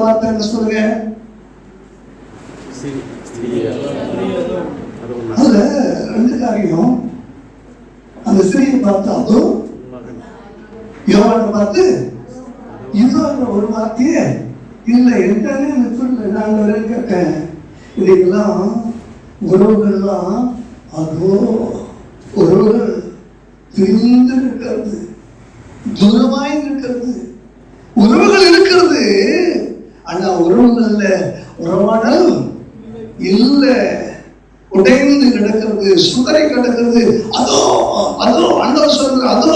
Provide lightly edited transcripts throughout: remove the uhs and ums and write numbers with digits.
வார்த்தை என்ன சொல்லுங்க? அதுல ரெண்டு காரியம். அந்த ஸ்திரீயை பார்த்து அதுவும் யோவானை பார்த்து இதுன்ற ஒரு வார்த்தையே இல்லை. என்னன்னு நான் கேட்டேன். இதெல்லாம் உறவுகள்லாம் அதோ உறவுகள் பிரிந்து இருக்கிறது, தூரமாய் இருக்கிறது. உறவுகள் இருக்கிறது, ஆனா உறவுகள்ல உறவாடல் இல்லை, உடைந்து கிடக்கிறது, சுதரை கிடக்கிறது. அதோ அதோ ஆண்டவர் சொல்ற அதோ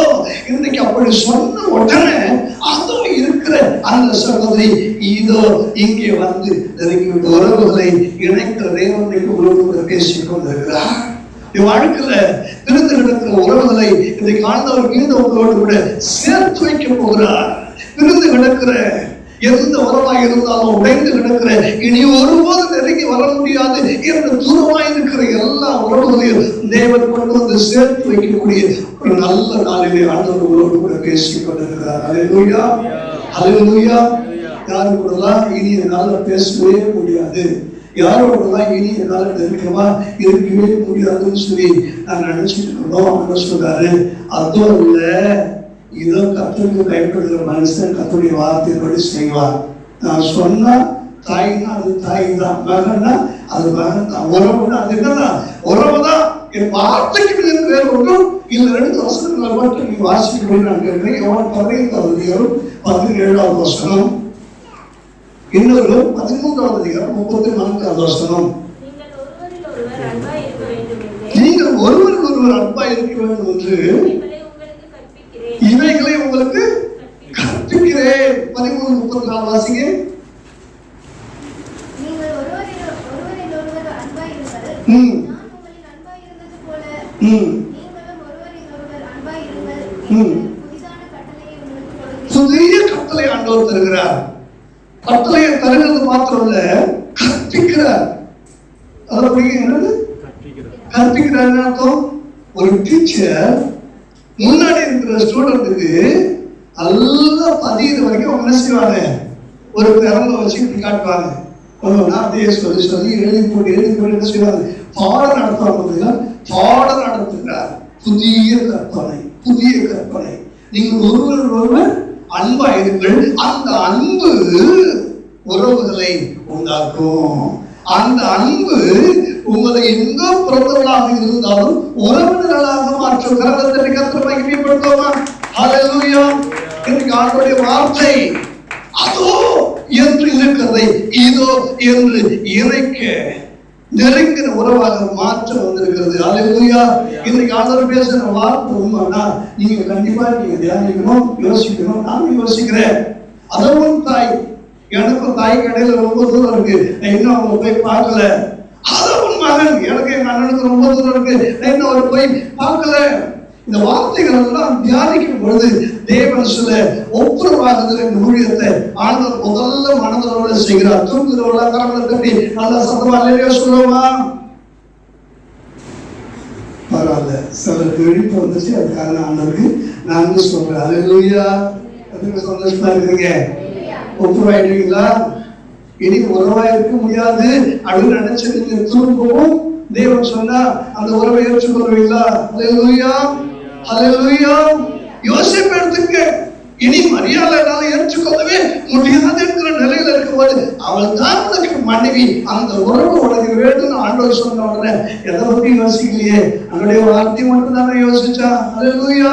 இன்னைக்கு அப்படி சொன்ன உடனே அதோ இருக்கிற அந்த சகோதரி இதோ இங்கே வந்து நெருங்கிவிட்ட உறவுகளை இணைக்கிற தேவனை உறவுகளை பேசிக் கொண்டிருக்கிறார். வாழ்க்கையில பிரிந்து கிடக்கிற உறவுகளை இன்றைக்கு ஆண்டவர் மீண்டும் உங்களோடு கூட சேர்த்து வைக்க போகிறார். பிரிந்து கிடக்கிற எந்த உறவாக இருந்தாலும் உடைந்து கிடக்கிற இனி ஒருபோது நெருங்கி வர முடியாது என்று தூரமாய் இருக்கிற எல்லா உறவுகளையும் தேவன் கொண்டு வந்து சேர்த்து வைக்கக்கூடிய ஒரு நல்ல நாளிலே ஆண்டவர் உங்களோடு கூட பேசிக் கொண்டிருக்கிறார். அல்லேலூயா, அல்லேலூயா. யாரு கூடலாம் இனி என்னால பேசவே முடியாது, யாரோடலாம் இனி என்னால நெருக்கமா இருக்கவே முடியாதுன்னு சொல்லி நான் நினைச்சிட்டு இருக்கணும் சொல்றாரு. அதுவும் இல்ல, இதோ கர்த்தருக்கு பயப்படுகிற மனுஷன் கர்த்தருடைய வார்த்தையின்படி செய்வார். நான் சொன்னா தாய்னா அது தாய் தான், மகன்னா அது மகன் தான், உறவுனா அது என்னன்னா உறவு தான். என் வார்த்தைக்கு வேறு ஒன்றும் இல்லை. 2 வசனங்களை மட்டும் நீ வாசிக்கணும்னு நான் கேட்கிறேன். யோவான் 15:17 வசனம், இன்னொரு 13வது அதிகாரம் 34வது வசனம். நீங்கள் ஒருவரில் ஒருவர் அன்பாய் இருக்க வேண்டும் என்று இவைகளை உங்களுக்கு கற்பிக்கிறேன். 13:34 வாசிங்க. நீங்கள் ஒருவரில் ஒருவர் அன்பாய் இருங்கள், நான் உங்களில் அன்பாய் இருந்தது போல நீங்களும் ஒருவரில் ஒருவர் அன்பாய் இருங்கள். புதிதான கட்டளையை உங்களுக்கு கொடுக்கிறேன். புதிய கட்டளை ஆண்டவர் தருகிறார். கட்டளையை தருகிறது மாத்திரமல்ல, கற்பிக்கிறார். அதாவது என்னது கற்பிக்கிறார் அர்த்தம்? ஒரு டீச்சர் முன்னாடி இருக்கிற ஸ்டூடெண்ட்டுக்கு நல்லா பதிகிற வரைக்கும் அவங்க என்ன செய்வாங்க, ஒரு விரல வச்சு காட்டுவாங்க. அப்படியே சொல்லி சொல்லி எழுதி போட்டு என்ன செய்வாங்க, பாடம் நடத்துவாங்க. பாடம் நடத்துகிறார். புதிய கற்பனை, புதிய கற்பனை. நீங்கள் ஒருவர் ஒருவர் அன்பா இருங்கள். அந்த அன்பு உறவுகளை உண்டாக்கும். அந்த அன்பு உங்களை எங்க பிறந்தவர்களாக இருந்தாலும் உறவினர்களாக மாற்றும். கரத்தை கர்த்தரை மகிமைப்படுத்துவோமா? ஹல்லேலூயா. இன்னைக்கு ஆண்டவருடைய வார்த்தை அதோ என்று இருக்கிறதை இதோ என்று இணைக்க நெருங்கின உறவாக மாற்ற வந்திருக்கிறது. ஹல்லேலூயா. இன்னைக்கு ஆண்டவர் பேசுற வார்த்தை உண்மைனா நீங்க கண்டிப்பா நீங்க தியானிக்கணும், யோசிக்கணும். நானும் யோசிக்கிறேன். அதுவும் தாய், எனக்கும் தாய் கடையில ரொம்ப தூரம் இருக்கு, இன்னும் அவங்க போய் பார்க்கல. அதுவும் மகன், எனக்கு எங்க அண்ணனுக்கு ரொம்ப தூரம் இருக்கு, இன்னும் அவர் போய் பார்க்கல. இந்த வார்த்தைகள் எல்லாம் தியானிக்கும் பொழுது தேவன் சில ஒப்புரவாகுதல் என்ற ஊழியத்தை ஆண்டவர் முதல்ல மனதோடு செய்கிறார். தூங்குகிறவர்களா கரங்களை தட்டி நல்ல சத்தமா இல்லையா சொல்லுவோமா? பரவாயில்ல, சிலருக்கு விழிப்பு வந்துச்சு, அதுக்காக ஆண்டவருக்கு நான் சொல்றேன். அல்லேலூயா. அதுக்கு சந்தோஷமா இருக்குங்க. ஒப்புரவாயிடுவீங்களா? இனி உறவா இருக்க முடியாது அப்படின்னு நினைச்சு நீங்க தூங்கவும் தேவன் சொன்னா அந்த உறவை ஏற்றுக்கொள்வீங்களா? அல்லேலூயா, அல்லேலூயா. யோசிப்பு எடுத்துங்க. இனி மரியாதை ஏற்றுக்கொள்ளவே முடியாது என்கிற நிலையில இருக்கும்போது அவள் தான் உனக்கு மனைவி, அந்த உறவு உனக்கு வேண்டும் ஆண்டவர் சொன்ன உடனே எதை பத்தி யோசிக்கலையே, அவனுடைய வார்த்தை மட்டும் தானே யோசிச்சா. அல்லேலூயா.